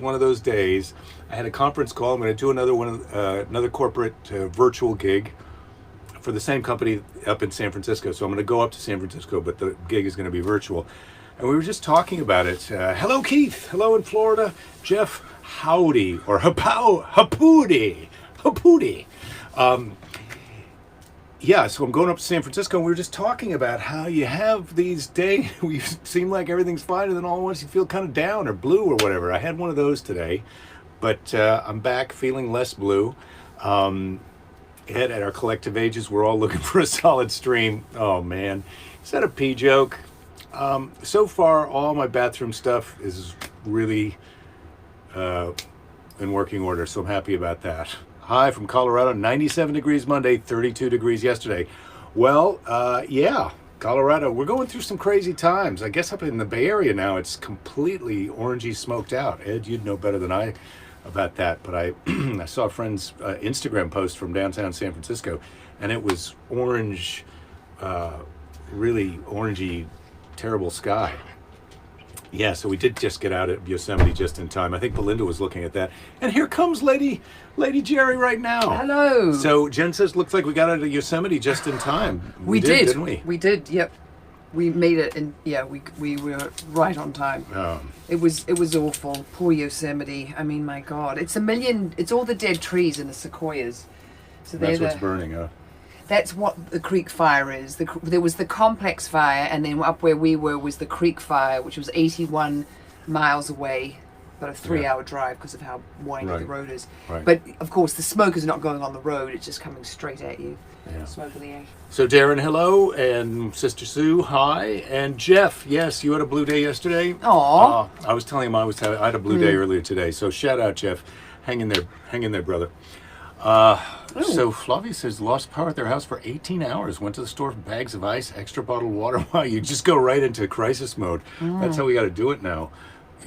one of those days. I had a conference call. I'm going to do another corporate virtual gig for the same company up in San Francisco. So I'm going to go up to San Francisco, but the gig is going to be virtual. And we were just talking about it. Hello, Keith. Hello in Florida. Jeff, howdy, or hapudi. Yeah, so I'm going up to San Francisco, and we were just talking about how you have these days where you seem like everything's fine, and then all at once you feel kind of down or blue or whatever. I had one of those today, but I'm back feeling less blue. At our collective ages, we're all looking for a solid stream. Oh, man. Is that a pee joke? So far, all my bathroom stuff is really in working order, so I'm happy about that. Hi from Colorado, 97 degrees Monday, 32 degrees yesterday. Well, yeah, Colorado, we're going through some crazy times. I guess up in the Bay Area now, it's completely orangey smoked out. Ed, you'd know better than I about that, but I I saw a friend's Instagram post from downtown San Francisco, and it was orange, really orangey, terrible sky. Yeah, so we did just get out of Yosemite just in time. I think Belinda was looking at that. And here comes Lady Jerry right now. Hello. So Jen says, looks like we got out of Yosemite just in time. We did, didn't we? We did, yep. We made it, and yeah, we were right on time. It was awful. Poor Yosemite. I mean, my God. It's all the dead trees and the sequoias. So that's what's burning, huh? That's what the creek fire is. There was the complex fire, and then up where we were was the creek fire, which was 81 miles away, about a 3-hour drive because of how windy the road is. Right. But of course, the smoke is not going on the road; it's just coming straight at you. Yeah. Smoke in the air. So Darren, hello, and Sister Sue, hi, and Jeff. Yes, you had a blue day yesterday. Aw. I was telling him I had a blue day earlier today. So shout out, Jeff. Hang in there, brother. So Flavia says lost power at their house for 18 hours. Went to the store for bags of ice, extra bottled water. Wow, you just go right into crisis mode. That's how we got to do it now.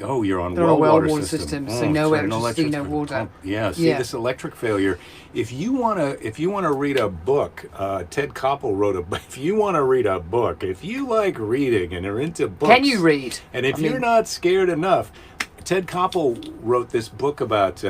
Oh, you're on well water system. So no electricity, no water. Yeah. See this electric failure. If you wanna read a book, Ted Koppel wrote a book. If you want to read a book, if you like reading and are into books, can you read? And if you're not scared enough, Ted Koppel wrote this book about.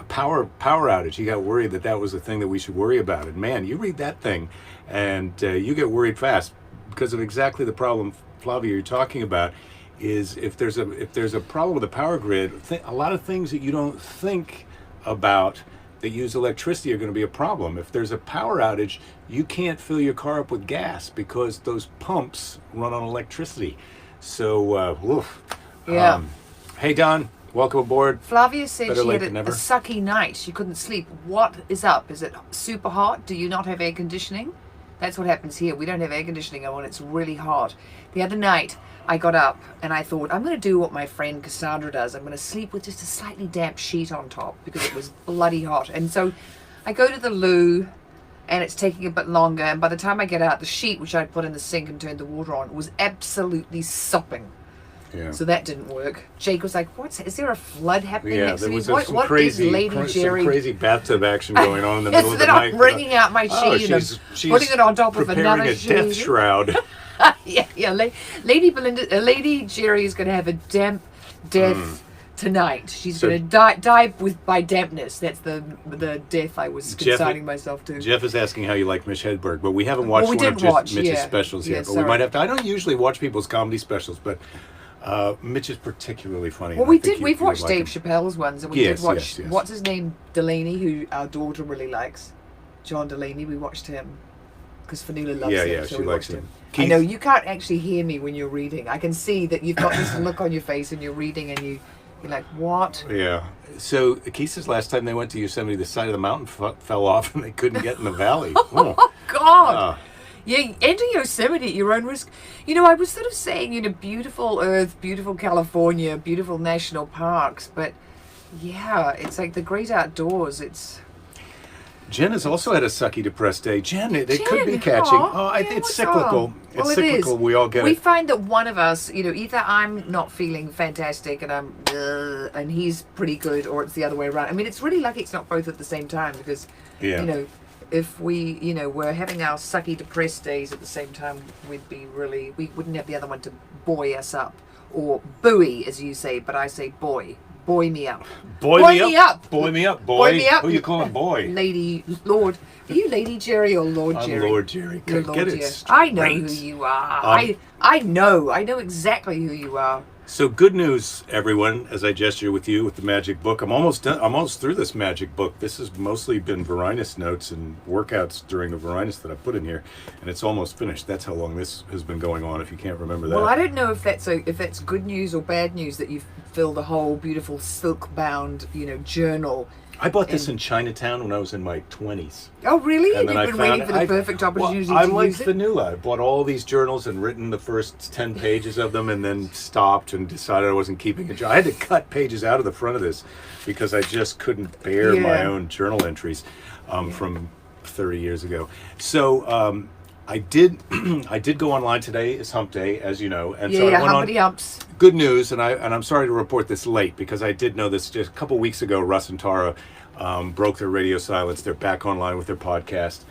Power outage. He got worried that was the thing that we should worry about. And man, you read that thing, and you get worried fast because of exactly the problem, Flavia, you're talking about. Is if there's a problem with the power grid, a lot of things that you don't think about that use electricity are going to be a problem. If there's a power outage, you can't fill your car up with gas because those pumps run on electricity. So, hey Don. Welcome aboard. Flavia said she had a sucky night. She couldn't sleep. What is up? Is it super hot? Do you not have air conditioning? That's what happens here. We don't have air conditioning on. It's really hot. The other night, I got up and I thought, I'm going to do what my friend Cassandra does. I'm going to sleep with just a slightly damp sheet on top because it was bloody hot. And so I go to the loo and it's taking a bit longer. And by the time I get out, the sheet, which I'd put in the sink and turned the water on, was absolutely sopping. Yeah. So that didn't work. Jake was like, is there a flood happening next to me? Some crazy bathtub action going on in the middle of the night. I'm wringing out my sheet and putting it on top of another sheet. Preparing a death shroud. yeah. Lady Belinda, Lady Jerry is going to have a damp death tonight. She's going to die by dampness. That's the death I was consigning myself to. Jeff is asking how you like Mitch Hedberg, but we haven't watched Mitch's specials yet. But we might have to. I don't usually watch people's comedy specials, but Mitch is particularly funny. Well, we've watched Dave Chappelle's ones, and we did watch what's his name, Delaney, who our daughter really likes, John Delaney. We watched him because Fanula loves him. Yeah, so she likes him. I know you can't actually hear me when you're reading. I can see that you've got this look on your face and you're reading, and you're like, what? Yeah. So Keith says last time they went to Yosemite, the side of the mountain fell off, and they couldn't get in the valley. Oh God. Yeah, enter Yosemite at your own risk. You know, I was sort of saying, beautiful Earth, beautiful California, beautiful national parks, but yeah, it's like the great outdoors. Jen has also had a sucky, depressed day. Jen, it could be catching. It's cyclical. It's cyclical. We all get it. We find that one of us, either I'm not feeling fantastic and and he's pretty good, or it's the other way around. I mean, it's really lucky it's not both at the same time because, if we, were having our sucky, depressed days at the same time, we wouldn't have the other one to buoy us up, or buoy, as you say, but I say buoy. Boy me up. Boy me up. Boy me up, boy. Boy me up. Who you calling boy? Lady, Lord. Are you Lady Jerry or Lord Jerry? I'm Lord Jerry. Get it straight. I know who you are. I know exactly who you are. So good news, everyone, as I gesture with you with the magic book. I'm almost done. I'm almost through this magic book. This has mostly been Varinus notes and workouts during the Varinus that I put in here, and it's almost finished. That's how long this has been going on, if you can't remember that. Well, I don't know if that's good news or bad news that you've filled a whole beautiful silk-bound, journal. I bought this in Chinatown when I was in my 20s. Oh, really? And you've been waiting for the perfect opportunity to use it? I'm like Fanula. I bought all these journals and written the first 10 pages of them and then stopped and decided I wasn't keeping a journal. I had to cut pages out of the front of this because I just couldn't bear my own journal entries from 30 years ago. So I did go online today. It's hump day, as you know. And so I went humpity humps. Good news, and I'm sorry to report this late because I did know this just a couple weeks ago. Russ and Tara broke their radio silence. They're back online with their podcast.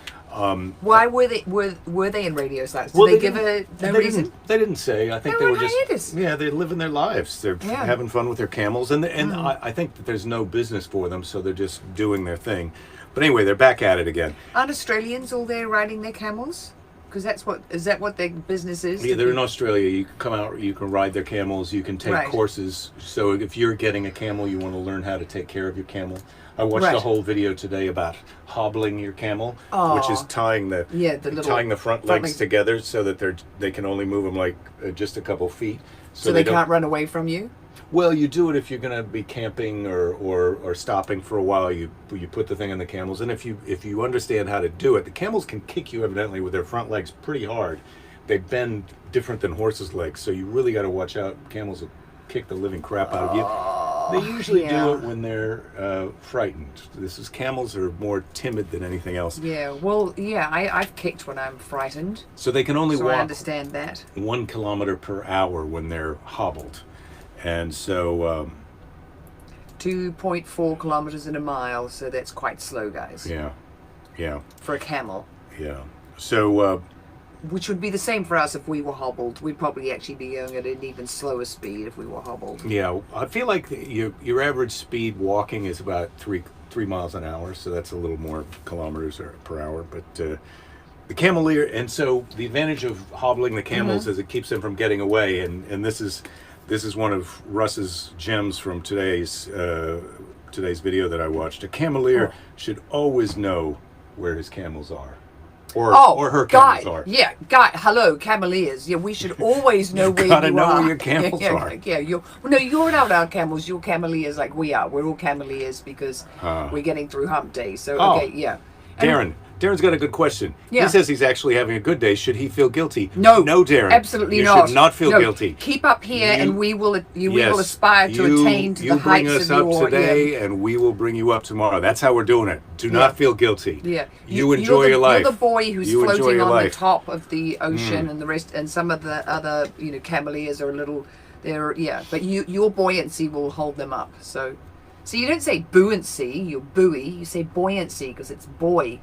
Why were they in radio silence? Did they give no reason? They didn't say. I think they were just they're living their lives. They're having fun with their camels, and I think that there's no business for them, so they're just doing their thing. But anyway, they're back at it again. Aren't Australians all there riding their camels? Because is that what their business is? Yeah, they're in Australia. You can come out, you can ride their camels, you can take courses. So if you're getting a camel, you want to learn how to take care of your camel. I watched a whole video today about hobbling your camel, which is tying the front legs together so that they can only move them like just a couple feet. So they can't run away from you? Well, you do it if you're going to be camping or stopping for a while. You put the thing on the camels, and if you understand how to do it, the camels can kick you evidently with their front legs pretty hard. They bend different than horses' legs, so you really got to watch out. Camels will kick the living crap out of you. They usually do it when they're frightened. Camels are more timid than anything else. Yeah, well, I've kicked when I'm frightened. So they can only walk. I understand that. 1 kilometer per hour when they're hobbled. And so 2.4 kilometers in a mile, so that's quite slow, guys. Yeah. For a camel. Yeah. So which would be the same for us if we were hobbled. We'd probably actually be going at an even slower speed if we were hobbled. Yeah, I feel like your average speed walking is about 3 miles an hour, so that's a little more kilometers per hour. But the cameleer, and so the advantage of hobbling the camels is it keeps them from getting away, and this is one of Russ's gems from today's video that I watched. A cameleer should always know where his camels are. Or her camels are. Yeah, hello, cameleers. Yeah, we should always know where you are. You gotta know where your camels are. Yeah, you're not our camels. You're cameleers like we are. We're all cameleers because we're getting through hump day. So, Darren's got a good question. Yeah. He says he's actually having a good day. Should he feel guilty? No, Darren. Absolutely you not. You should not feel guilty. Keep up here, and we will aspire to attain to the heights of your... You bring us up today, and we will bring you up tomorrow. That's how we're doing it. Do not feel guilty. Yeah. You enjoy your life. You're the boy who's floating on the top of the ocean, and the rest, and some of the other, cameleers are a little... but your buoyancy will hold them up. So you don't say buoyancy, you buoy. You say buoyancy because it's boy.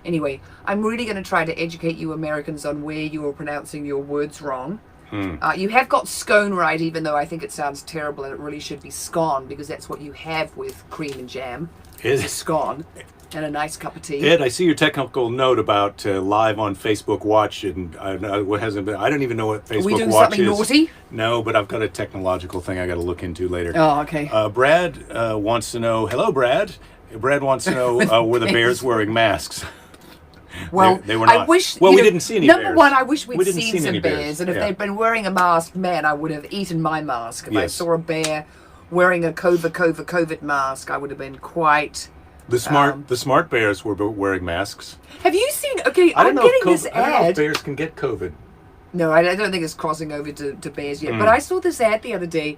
Anyway, I'm really going to try to educate you Americans on where you are pronouncing your words wrong. You have got scone right, even though I think it sounds terrible and it really should be scone, because that's what you have with cream and jam. Is it? Scone. And a nice cup of tea. Ed, I see your technical note about live on Facebook Watch, and what hasn't been. I don't even know what Facebook Watch is. Are we doing something naughty? No, but I've got a technological thing I got to look into later. Oh, okay. Brad wants to know. Hello, Brad. Brad wants to know were the bears wearing masks? Well, they were not. I wish. Well, we didn't see any bears. Number one, I wish we'd seen some any bears, and if they'd been wearing a mask, man, I would have eaten my mask. If I saw a bear wearing a COVID mask, I would have been quite. The smart bears were wearing masks. Have you seen? Okay, I'm getting this ad. I don't know if bears can get COVID. No, I don't think it's crossing over to bears yet. But I saw this ad the other day.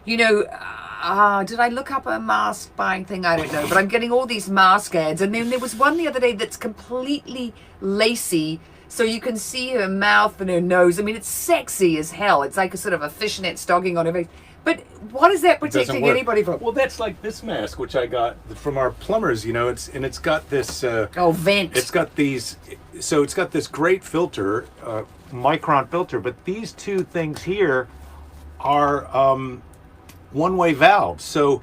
Did I look up a mask buying thing? I don't know. But I'm getting all these mask ads. And then there was one the other day that's completely lacy. So you can see her mouth and her nose. I mean, it's sexy as hell. It's like a sort of a fishnet stocking on her face. But what is that protecting anybody from? Well, that's like this mask, which I got from our plumbers, it's got this... vent. It's got these... So it's got this great filter, micron filter, but these two things here are... one-way valves. So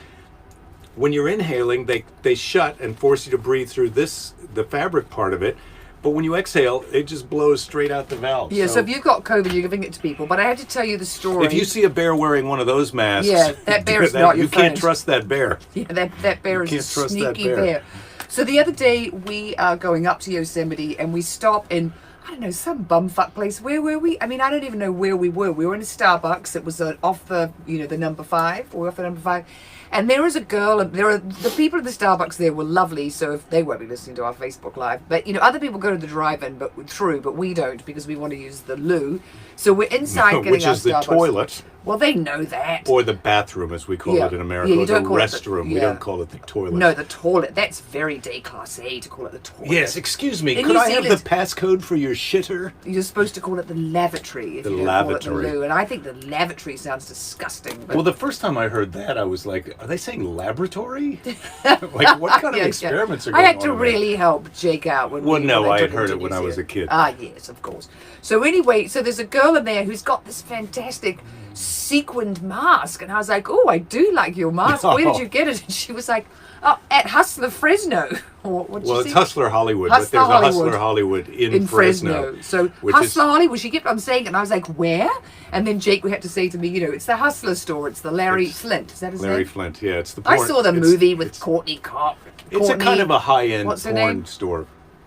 when you're inhaling, they shut and force you to breathe through the fabric part of it. But when you exhale, it just blows straight out the valve. Yeah, so if you've got COVID, you're giving it to people. But I had to tell you the story. If you see a bear wearing one of those masks, that bear is not your friend. You can't trust that bear. Yeah, that bear is a sneaky bear. So the other day, we are going up to Yosemite, and we stop in, I don't know, some bumfuck place. Where were we? I mean, I don't even know where we were. We were in a Starbucks. It was off the, the number 5. We were off the number 5. And there is a girl, and the people at the Starbucks there were lovely, so if they won't be listening to our Facebook Live. But, other people go to the drive-in, but we don't, because we want to use the loo. So we're inside getting which our is the Starbucks. Toilet. Well, they know that. Or the bathroom, as we call it in America. Yeah, or the restroom. We don't call it the toilet. No, the toilet. That's very déclassé to call it the toilet. Yes, excuse me. Could I have the passcode for your shitter? You're supposed to call it the lavatory if you don't call it the loo. And I think the lavatory sounds disgusting. But... Well, the first time I heard that, I was like, are they saying laboratory? Like, what kind of experiments are going on? I had to really help Jake out. I had heard it when I was a kid. Ah, yes, of course. So anyway, there's a girl in there who's got this fantastic sequined mask, and I was like, oh, I do like your mask. Where did you get it? And she was like, oh, at Hustler Fresno. It's Hustler Hollywood, but there's a Hustler Hollywood in Fresno. So Hustler Hollywood, she kept on saying it, and I was like, where? And then Jake would have to say to me, it's the Hustler store. It's the Larry Flint. Is that his name? Larry Flint, yeah. It's the porn. I saw the movie with Courtney Cox. It's a kind of a high-end porn store.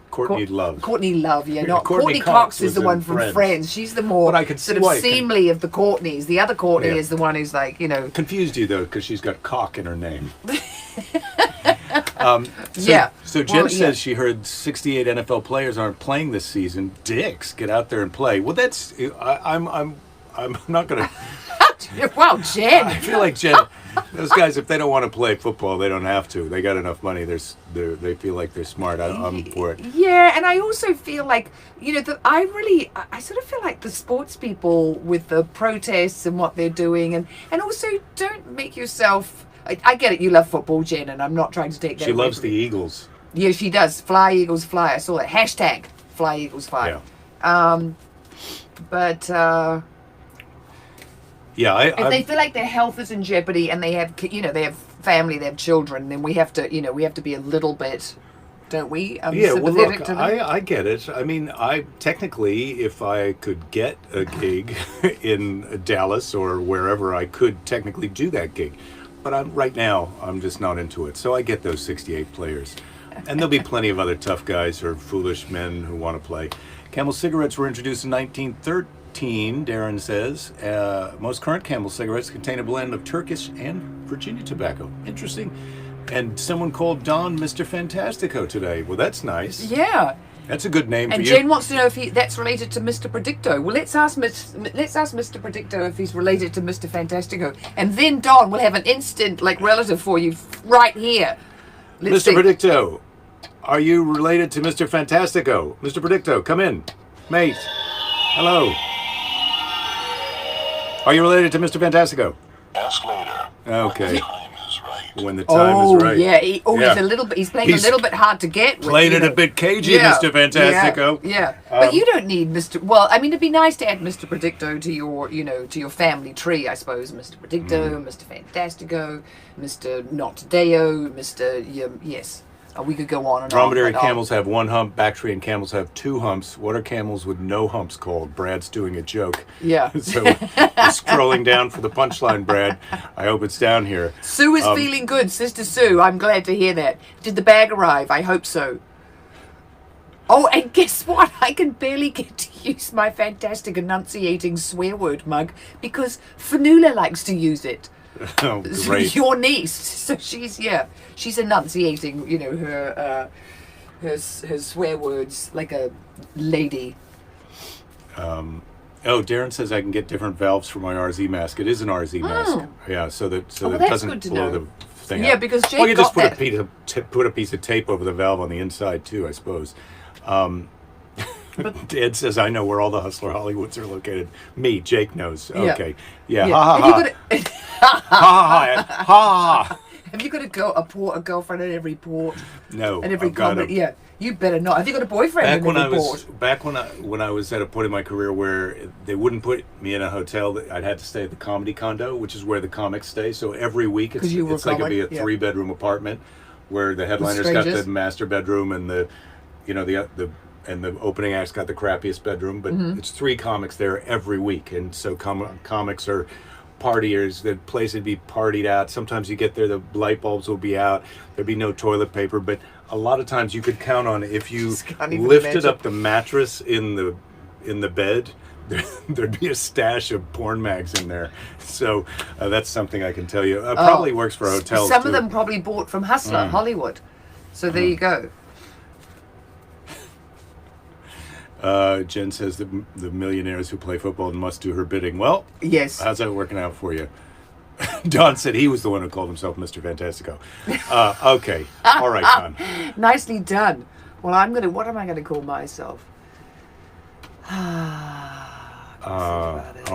Courtney Love. Courtney Love, yeah. Not Courtney Cox is the one from Friends. She's the more sort of seemly of the Courtneys. The other Courtney is the one who's like, Confused you, though, because she's got cock in her name. So Jen says she heard 68 NFL players aren't playing this season. Dicks, get out there and play. Well, that's... I'm not going to... Wow, Jen. I feel like Jen... Those guys, if they don't want to play football, they don't have to. They got enough money. They feel like they're smart. I'm for it. Yeah, and I also feel like, I sort of feel like the sports people with the protests and what they're doing, and also don't make yourself... I get it, you love football, Jen, and I'm not trying to take that She loves the Eagles. Yeah, she does. Fly, Eagles, fly. I saw that. Hashtag Fly, Eagles, fly. Yeah. If they feel like their health is in jeopardy and they have, they have family, they have children, then we have to be a little bit, don't we? Look, I get it. I mean, technically, if I could get a gig in Dallas or wherever, I could technically do that gig. But right now, I'm just not into it. So I get those 68 players. And there'll be plenty of other tough guys or foolish men who want to play. Camel Cigarettes were introduced in 1913, Darren says. Most current Camel cigarettes contain a blend of Turkish and Virginia tobacco. Interesting. And someone called Don Mr. Fantastico today. Well, that's nice. Yeah. That's a good name for you. And Jane wants to know if that's related to Mr. Predicto. Well, let's ask Mr. Predicto if he's related to Mr. Fantastico. And then Don will have an instant, relative for you right here. Mr. Predicto, are you related to Mr. Fantastico? Mr. Predicto, come in. Mate. Hello. Are you related to Mr. Fantastico? Ask later. Okay. When the time is right. Yeah. He's a little bit. He's playing a little bit hard to get with. Played it a bit cagey, Mr. Fantastico. Yeah. But you don't need Mr. Well, I mean, it'd be nice to add Mr. Predicto to your, to your family tree, I suppose. Mr. Predicto, Mr. Fantastico, Mr. Not Deo, Mr. Yes. We could go on and Dromedary camels have one hump. Bactrian camels have 2 humps. What are camels with no humps called? Brad's doing a joke. Yeah. So we're scrolling down for the punchline, Brad. I hope it's down here. Sue is feeling good, Sister Sue. I'm glad to hear that. Did the bag arrive? I hope so. Oh, and guess what? I can barely get to use my fantastic enunciating swear word mug because Fanula likes to use it. Oh, great. Your niece. So she's enunciating, her swear words like a lady. Darren says I can get different valves for my RZ mask. It is an RZ mask. Yeah, so that it doesn't blow the thing out. Yeah, because Jake you just put a piece of tape over the valve on the inside too, I suppose. Ed says, I know where all the Hustler Hollywoods are located. Me, Jake knows. Okay. Yeah. Ha ha ha. Ha ha ha. Have you got a girlfriend at every port? No. At every comedy? Yeah. You better not. Have you got a boyfriend at every port? Back when I was at a point in my career where they wouldn't put me in a hotel, I'd had to stay at the comedy condo, which is where the comics stay. So every week it's like it'd be a 3-bedroom apartment where the headliner's got the master bedroom and the opening act's got the crappiest bedroom, but it's 3 comics there every week, and so comics are partiers. The place would be partied out. Sometimes you get there, the light bulbs will be out. There'd be no toilet paper, but a lot of times you could count on if you lifted up the mattress in the bed, there'd be a stash of porn mags in there. So that's something I can tell you. Probably works for hotels. Some of them probably bought from Hustler, Hollywood. So there you go. Jen says that the millionaires who play football must do her bidding. Well, yes. How's that working out for you? Don said he was the one who called himself Mr. Fantastico. Okay. All right, Don. Nicely done. Well, what am I going to call myself? All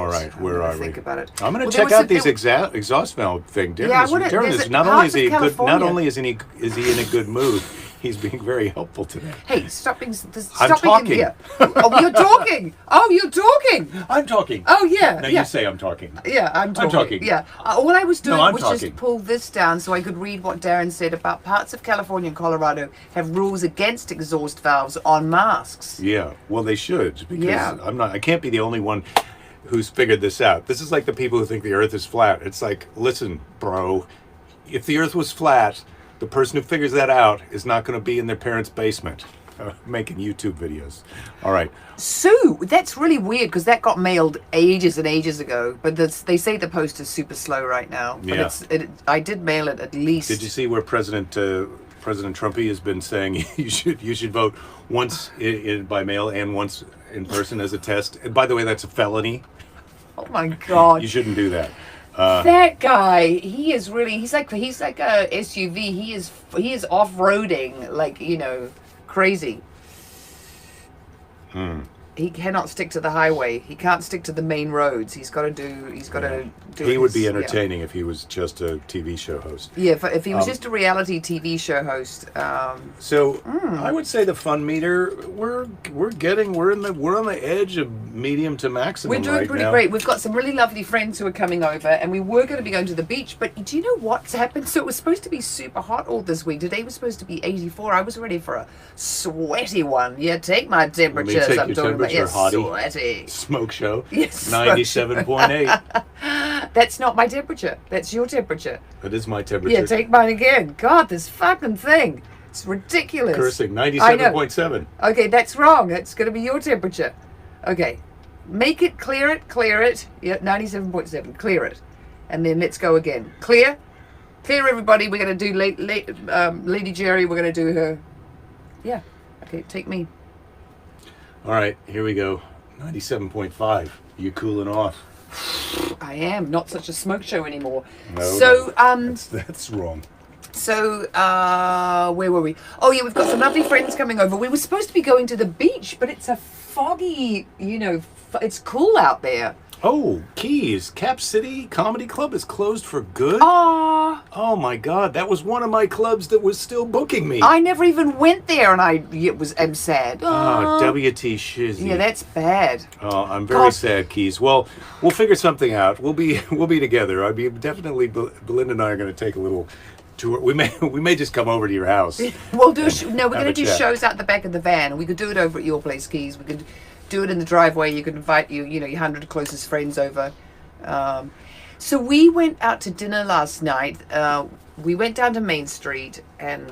right, where are we? Think about it. I'm going to check out these exhaust valve thing. Darren not only is he in a good mood, he's being very helpful today. Hey, stop being talking. Oh, you're talking. Oh, you're talking. I'm talking. Oh, yeah. No, you say I'm talking. Yeah, I'm talking. Yeah. All I was doing was talking. just pull this down so I could read what Darren said about parts of California and Colorado have rules against exhaust valves on masks. Yeah. Well, they should, because I can't be the only one who's figured this out. This is like the people who think the earth is flat. It's like, listen, bro, if the earth was flat, the person who figures that out is not going to be in their parents' basement making YouTube videos. All right. Sue, that's really weird because that got mailed ages and ages ago. But they say the post is super slow right now. But I did mail it at least. Did you see where President Trumpy has been saying you should vote once by mail and once in person as a test? And by the way, that's a felony. Oh my God. You shouldn't do that. That guy, he's like a SUV. He is off-roading, like, crazy. He cannot stick to the highway. He can't stick to the main roads. He's got to do. He would be entertaining if he was just a TV show host. Yeah, if he was just a reality TV show host. I would say the fun meter, we're on the edge of medium to maximum. We're doing pretty great. We've got some really lovely friends who are coming over, and we were going to be going to the beach. But do you know what's happened? So it was supposed to be super hot all this week. Today was supposed to be 84. I was ready for a sweaty one. Yeah, take my temperatures. I'm talking about sweaty smoke show. Yes, 97.8. That's not my temperature. That's your temperature. That is my temperature. Yeah, take mine again. God, this fucking thing. It's ridiculous. Cursing. 97.7. Okay, that's wrong. That's going to be your temperature. Okay. Make it, clear it. Yeah, 97.7. Clear it. And then let's go again. Clear, everybody. We're going to do Lady Jerry. We're going to do her. Yeah. Okay, take me. All right, here we go. 97.5. You cooling off? I am. Not such a smoke show anymore. No, so, that's wrong. So, where were we? Oh, yeah, we've got some lovely friends coming over. We were supposed to be going to the beach, but it's a foggy, it's cool out there. Oh, Keys, Cap City Comedy Club is closed for good? Aww. Oh, my God. That was one of my clubs that was still booking me. I never even went there, and I'm sad. Oh, WT shizzy. Yeah, that's bad. Oh, I'm very sad, Keys. Well, we'll figure something out. We'll be together. I mean, definitely, Belinda and I are going to take a little tour. We may just come over to your house. We'll do. We're going to do shows out the back of the van. We could do it over at your place, Keys. We could do it in the driveway. You could invite your 100 closest friends over. So we went out to dinner last night. We went down to Main Street, and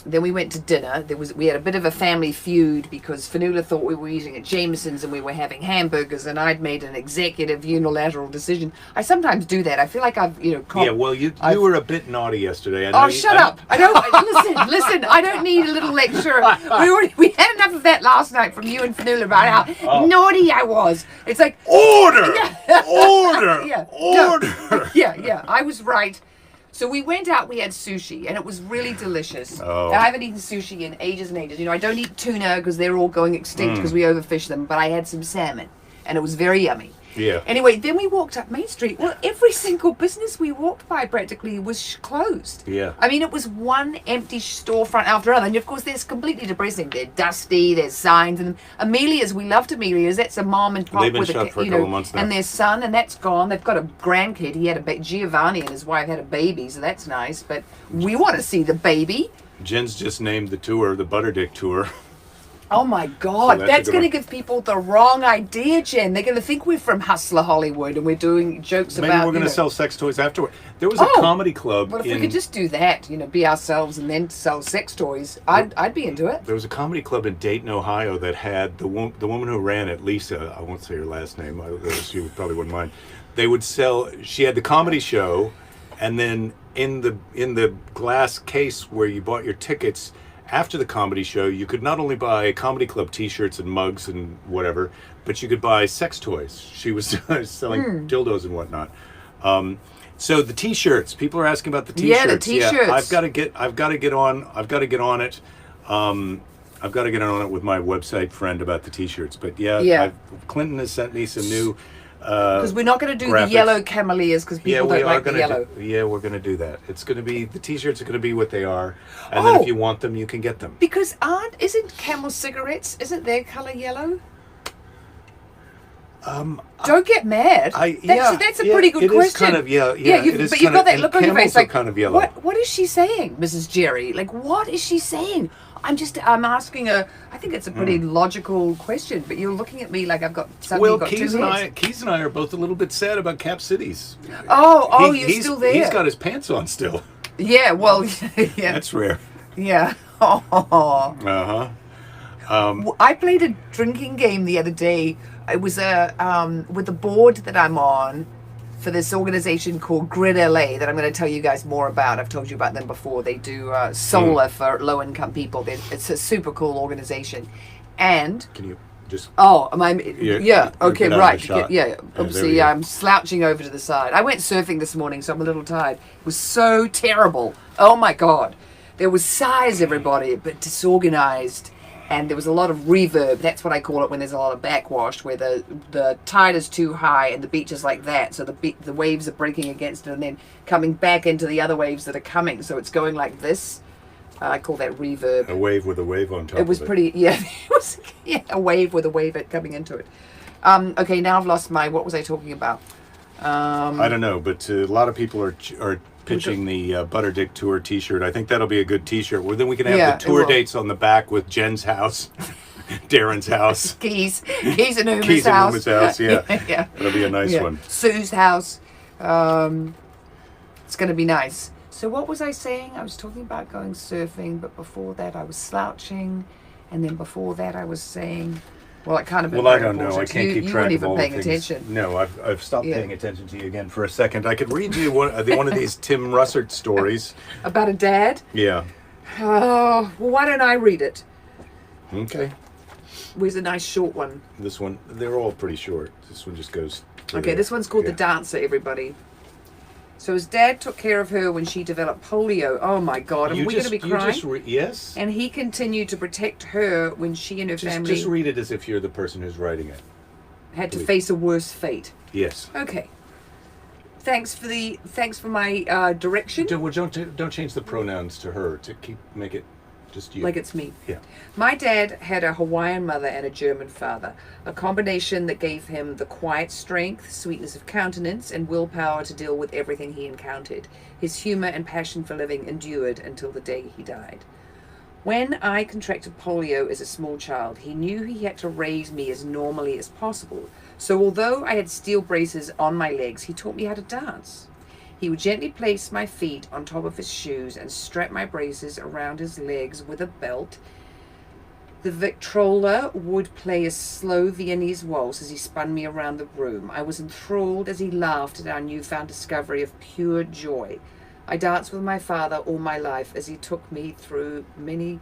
then we went to dinner. We had a bit of a family feud because Fanula thought we were eating at Jameson's and we were having hamburgers, and I'd made an executive unilateral decision. I sometimes do that. I feel like I've you were a bit naughty yesterday. Shut up! I don't listen. I don't need a little lecture. We had enough of that last night from you and Fanula about how naughty I was. It's like order. Order. Yeah. I was right. So we went out, we had sushi, and it was really delicious. Oh. I haven't eaten sushi in ages and ages. I don't eat tuna because they're all going extinct because we overfish them, but I had some salmon, and it was very yummy. Yeah. Anyway, then we walked up Main Street. Well, every single business we walked by practically was closed. Yeah. I mean, it was one empty storefront after another. And of course, that's completely depressing. They're dusty, there's signs. And Amelia's, we loved Amelia's. That's a mom and pop They've been with shut for a couple months now. And their son, and that's gone. They've got a grandkid. He had Giovanni and his wife had a baby, so that's nice. But we want to see the baby. Jen's just named the tour the Butterdick Tour. Oh my God, So that's going to give people the wrong idea, Jen. They're going to think we're from Hustler Hollywood and we're doing jokes Maybe about... Maybe we're going to sell sex toys afterward. There was a comedy club Well, if we could just do that, be ourselves and then sell sex toys, I'd be into it. There was a comedy club in Dayton, Ohio that had the woman who ran it, Lisa, I won't say her last name, she probably wouldn't mind. They would sell, she had the comedy show, and then in the glass case where you bought your tickets, after the comedy show, you could not only buy comedy club T-shirts and mugs and whatever, but you could buy sex toys. She was selling dildos and whatnot. So the T-shirts, people are asking about the T-shirts. Yeah, the T-shirts. Yeah, I've got to get on it. I've got to get on it with my website friend about the T-shirts. But Clinton has sent me some new. Because we're not going to do graphics. the yellow camellias because people don't like the yellow. We're going to do that. It's going to be, the T-shirts are going to be what they are, and then if you want them, you can get them. Because isn't Camel Cigarettes, isn't their color yellow? Don't get mad. That's a pretty good question. It is kind of, but you've got that look on your face like, kind of yellow. What is she saying, Mrs. Jerry? Like, what is she saying? I'm asking her. I think it's a pretty logical question, but you're looking at me like I've got suddenly got Keys two heads. Keys and I are both a little bit sad about Cap Cities. You're still there. He's got his pants on still. Yeah, well, yeah. That's rare. Yeah. Uh-huh. I played a drinking game the other day. It was with the board that I'm on for this organization called Grid LA that I'm going to tell you guys more about. I've told you about them before. They do solar for low-income people. It's a super cool organization. And can you just? Okay, right. Obviously, I'm I'm slouching over to the side. I went surfing this morning, so I'm a little tired. It was so terrible. Oh my God, there was size, everybody, but disorganized. And there was a lot of reverb. That's what I call it when there's a lot of backwash, where the tide is too high and the beach is like that. So the waves are breaking against it and then coming back into the other waves that are coming. So it's going like this. I call that reverb. A wave with a wave on top of it. It was pretty, it was a wave with a wave coming into it. Okay, now I've lost what was I talking about? I don't know, but a lot of people are pitching the Butterdick Tour T-shirt. I think that'll be a good T-shirt. Well, then we can have the tour dates on the back with Jen's house, Darren's house, Keys and Uma's house. Yeah, that'll be a nice one. Sue's house. It's going to be nice. So what was I saying? I was talking about going surfing, but before that I was slouching, and then before that I was saying. Well, it kind of. Well, I don't know. I can't keep track of all the things. You weren't even paying attention. No, I've stopped paying attention to you again for a second. I could read you one of these Tim Russert stories about a dad. Yeah. Oh, well, why don't I read it? Okay. Where's a nice short one? This one, they're all pretty short. This one just goes. Okay, this one's called The Dancer. Everybody. So his dad took care of her when she developed polio. Oh my God, are we going to be crying? Yes. And he continued to protect her when she and her family... Just read it as if you're the person who's writing it. Had to face a worse fate. Yes. Okay. Thanks for my direction. Don't change the pronouns to her. Make it just you. Like it's me. Yeah. My dad had a Hawaiian mother and a German father, a combination that gave him the quiet strength, sweetness of countenance, and willpower to deal with everything he encountered. His humor and passion for living endured until the day he died. When I contracted polio as a small child, he knew he had to raise me as normally as possible. So although I had steel braces on my legs, he taught me how to dance. He would gently place my feet on top of his shoes and strap my braces around his legs with a belt. The Victrola would play a slow Viennese waltz as he spun me around the room. I was enthralled as he laughed at our newfound discovery of pure joy. I danced with my father all my life as he took me through many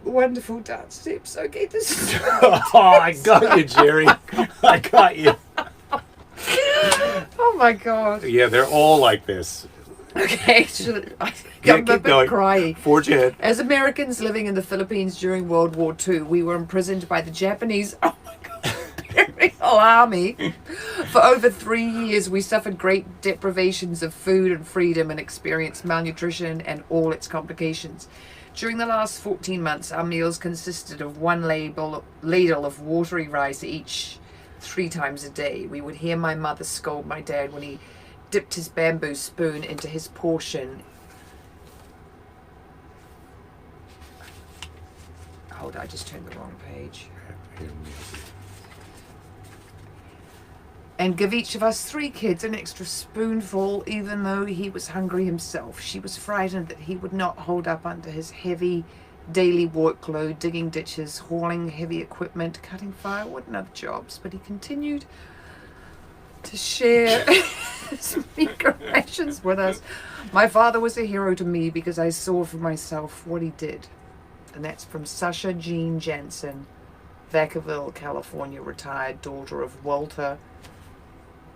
wonderful dance steps. Okay, this is... I got you, Jerry. I got you. Oh my God. Yeah, they're all like this. Okay, I'm a bit cryy. Forge ahead. As Americans living in the Philippines during World War II, we were imprisoned by the Japanese. Oh my God. Imperial Army. For over 3 years, we suffered great deprivations of food and freedom and experienced malnutrition and all its complications. During the last 14 months, our meals consisted of one ladle of watery rice each 3 times a day. We would hear my mother scold my dad when he dipped his bamboo spoon into his portion. Hold on, I just turned the wrong page. And give each of us 3 kids an extra spoonful, even though he was hungry himself. She was frightened that he would not hold up under his heavy daily workload, digging ditches, hauling heavy equipment, cutting firewood and other jobs, but he continued to share his meager rations with us. My father was a hero to me because I saw for myself what he did. And that's from Sasha Jean Jansen, Vacaville, California, retired daughter of Walter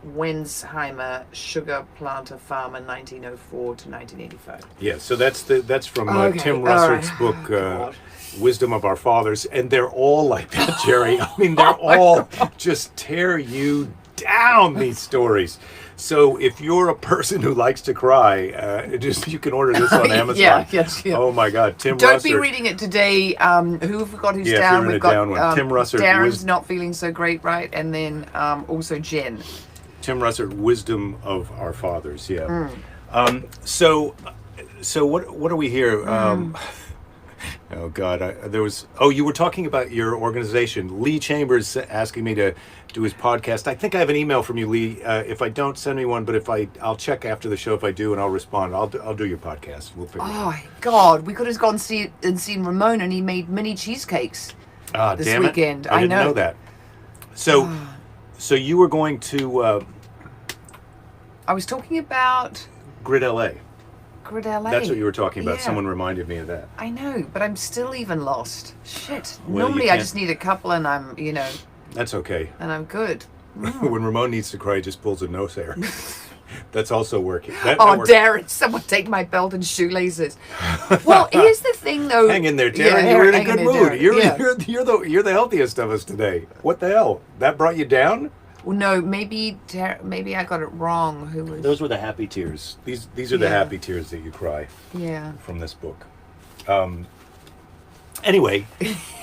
Wensheimer, sugar planter farmer, 1904 to 1985. Yeah, so that's from Tim Russert's book, Wisdom of Our Fathers, and they're all like that, Jerry. I mean, they're all just tear you down, these stories. So if you're a person who likes to cry, you can order this on Amazon. Yeah. Oh my God, Tim Don't Russer. Be reading it today. Who forgot who's down? We've got Tim Russer. Darren's not feeling so great, right? And then also Jen. Tim Russer, Wisdom of Our Fathers. Yeah. So what are we here? Oh God, you were talking about your organization. Lee Chambers asking me to do his podcast. I think I have an email from you, Lee. If I don't, send me one. But I'll check after the show if I do, and I'll respond. I'll do your podcast. We'll figure it out. Oh God, we could have gone and seen Ramon, and he made mini cheesecakes this damn weekend. I didn't know that. So you were going to I was talking about Grid LA. Grid LA. That's what you were talking about. Yeah. Someone reminded me of that. I know, but I'm still even lost. Shit. Well, Normally I just need a couple and I'm, That's okay. and I'm good. When Ramon needs to cry, he just pulls a nose hair. That's also working. Darren, someone take my belt and shoelaces. Well, here's the thing though. Hang in there, Darren. Yeah, You're in a hang good in mood. there, You're the healthiest of us today. What the hell? That brought you down? Well, no, maybe I got it wrong. Who was? Those were the happy tears. These are the happy tears that you cry. Yeah. From this book. Anyway.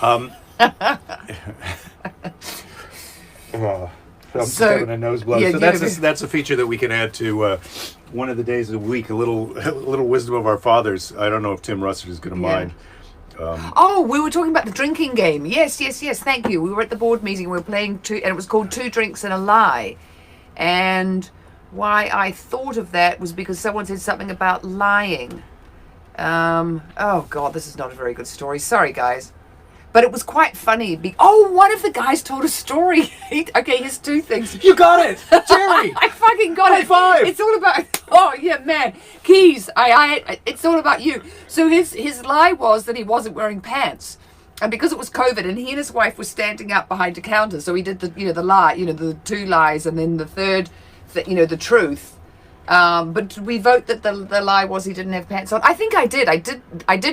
I'm just having a nose blow. Yeah, so that's a feature that we can add to one of the days of the week. A little wisdom of our fathers. I don't know if Tim Russert is going to mind. We were talking about the drinking game. Yes. Thank you. We were at the board meeting. We were playing and it was called 2 Drinks and a Lie. And why I thought of that was because someone said something about lying. Oh God, this is not a very good story. Sorry, guys. But it was quite funny. One of the guys told a story. Here's 2 things. You got it, Jerry. I fucking got it. High 5. It's all about. Oh yeah, man. Keys. It's all about you. So his lie was that he wasn't wearing pants, and because it was COVID, and he and his wife were standing up behind a counter, so he did the lie, the 2 lies, and then the third, the truth. But we vote that the lie was he didn't have pants on. I think I did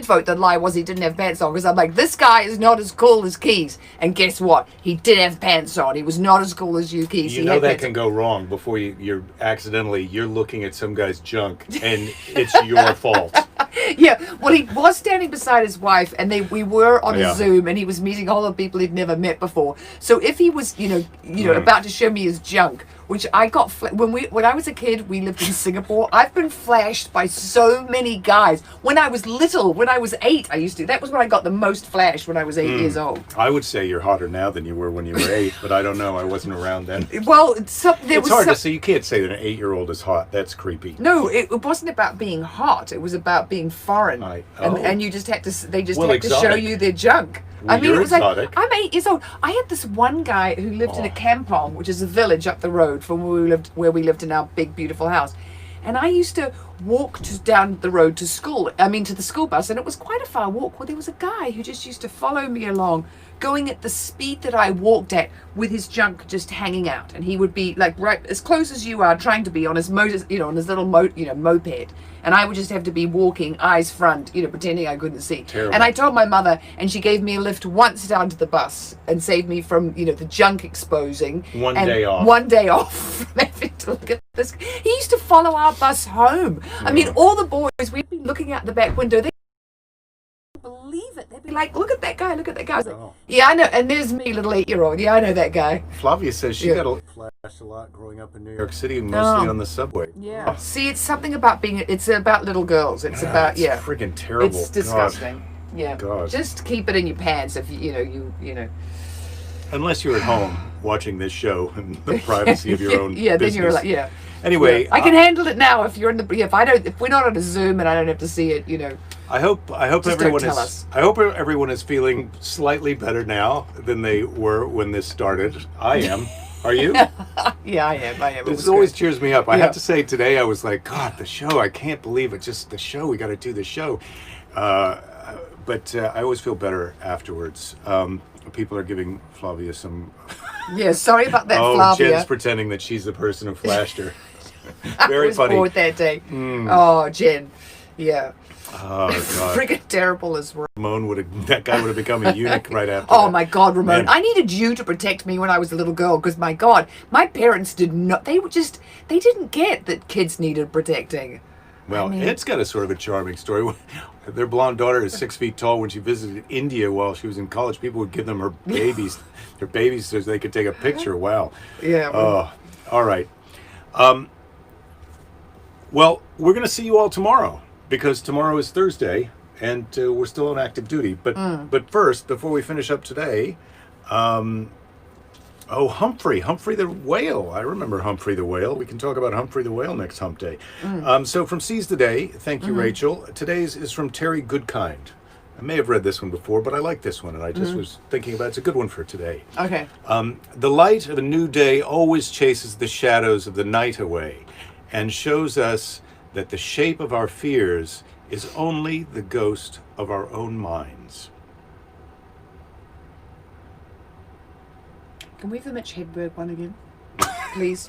vote that the lie was he didn't have pants on, because I'm like, this guy is not as cool as Keys. And guess what? He did have pants on. He was not as cool as you, Keys. You know that can go wrong before you're looking at some guy's junk and it's your fault. Yeah, well, he was standing beside his wife, and we were on a Zoom, and he was meeting all the people he'd never met before. So if he was, about to show me his junk, which I got when I was a kid, we lived in Singapore. I've been flashed by so many guys. When I was little, when I was 8, that was when I got the most flash, when I was 8 years old. I would say you're hotter now than you were when you were 8, but I don't know. I wasn't around then. Well, it's hard to say. You can't say that an 8-year-old is hot. That's creepy. No, it wasn't about being hot. It was about being foreign. And you just had to. They just had to show you their junk. Well, it was exotic. Like, I'm 8 years old. I had this one guy who lived in a kampong, which is a village up the road from where we lived in our big, beautiful house. And I used to walked down the road to school. I mean, to the school bus, and it was quite a far walk. Well, there was a guy who just used to follow me along, going at the speed that I walked at, with his junk just hanging out, and he would be like right as close as you are, trying to be on his motor, on his little moped, and I would just have to be walking eyes front, pretending I couldn't see. Terrible. And I told my mother, and she gave me a lift once down to the bus and saved me from the junk exposing. One day off from having to look at this. He used to follow our bus home. I mean, all the boys, we'd be looking out the back window. They wouldn't believe it. They'd be like, look at that guy, look at that guy. I was like, yeah, I know. And there's me, little 8-year-old. Yeah, I know that guy. Flavia says she got flashed a lot growing up in New York City, mostly on the subway. Yeah. See, it's something about it's about little girls. It's about, it's freaking terrible. It's disgusting. God. Yeah. God. Just keep it in your pants if you know. Unless you're at home watching this show in the privacy of your own business. business. Then you're like, Anyway, I can handle it now. If you're in if we're not on a Zoom and I don't have to see it, I hope everyone tell us. I hope everyone is feeling slightly better now than they were when this started. I am. Are you? Yeah, I am. This always cheers me up. I have to say, today I was like, God, the show. I can't believe it. Just the show. We got to do the show. But I always feel better afterwards. People are giving Flavia some. Yeah, sorry about that, Flavia. Flavia. Jen's pretending that she's the person who flashed her. Very funny. I was bored that day. Oh, Jen. Yeah. Oh, God. Freaking terrible as well. That guy would have become a eunuch right after Oh, that. my God, Ramon. Man. I needed you to protect me when I was a little girl because, my God, my parents did not. They didn't get that kids needed protecting. Well, Ed's got a sort of a charming story. Their blonde daughter is 6 feet tall. When she visited India while she was in college, people would give them her babies so they could take a picture. Wow. Yeah. Oh, all right. Well, we're going to see you all tomorrow because tomorrow is Thursday and we're still on active duty. But first, before we finish up today, Humphrey the whale. I remember Humphrey the whale. We can talk about Humphrey the whale next hump day. So from Seize the Day, thank you, Rachel. Today's is from Terry Goodkind. I may have read this one before, but I like this one, and I just was thinking about it's a good one for today. Okay. The light of a new day always chases the shadows of the night away and shows us that the shape of our fears is only the ghost of our own minds. Can we have the Mitch Hedberg one again, please?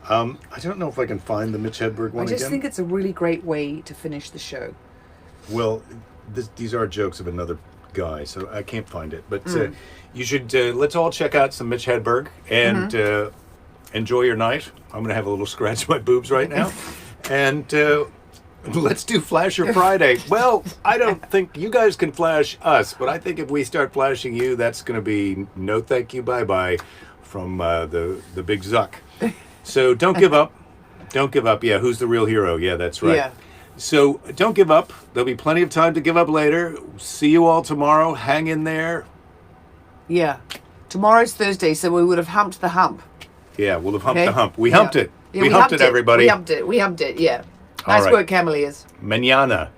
I don't know if I can find the Mitch Hedberg one again. I just think it's a really great way to finish the show. Well, these are jokes of another guy, so I can't find it. But you should, let's all check out some Mitch Hedberg and enjoy your night. I'm going to have a little scratch my boobs right now. And let's do Flasher Friday. Well, I don't think you guys can flash us, but I think if we start flashing you, that's going to be no thank you, bye-bye from the big Zuck. So don't give up. Don't give up. Yeah, who's the real hero? Yeah, that's right. Yeah. So don't give up. There'll be plenty of time to give up later. See you all tomorrow. Hang in there. Yeah. Tomorrow's Thursday, so we would have humped the hump. Yeah, we'll have humped the hump. We humped it. Yeah, we humped it, everybody. We humped it, yeah. Nice work, Cameliers. Mañana.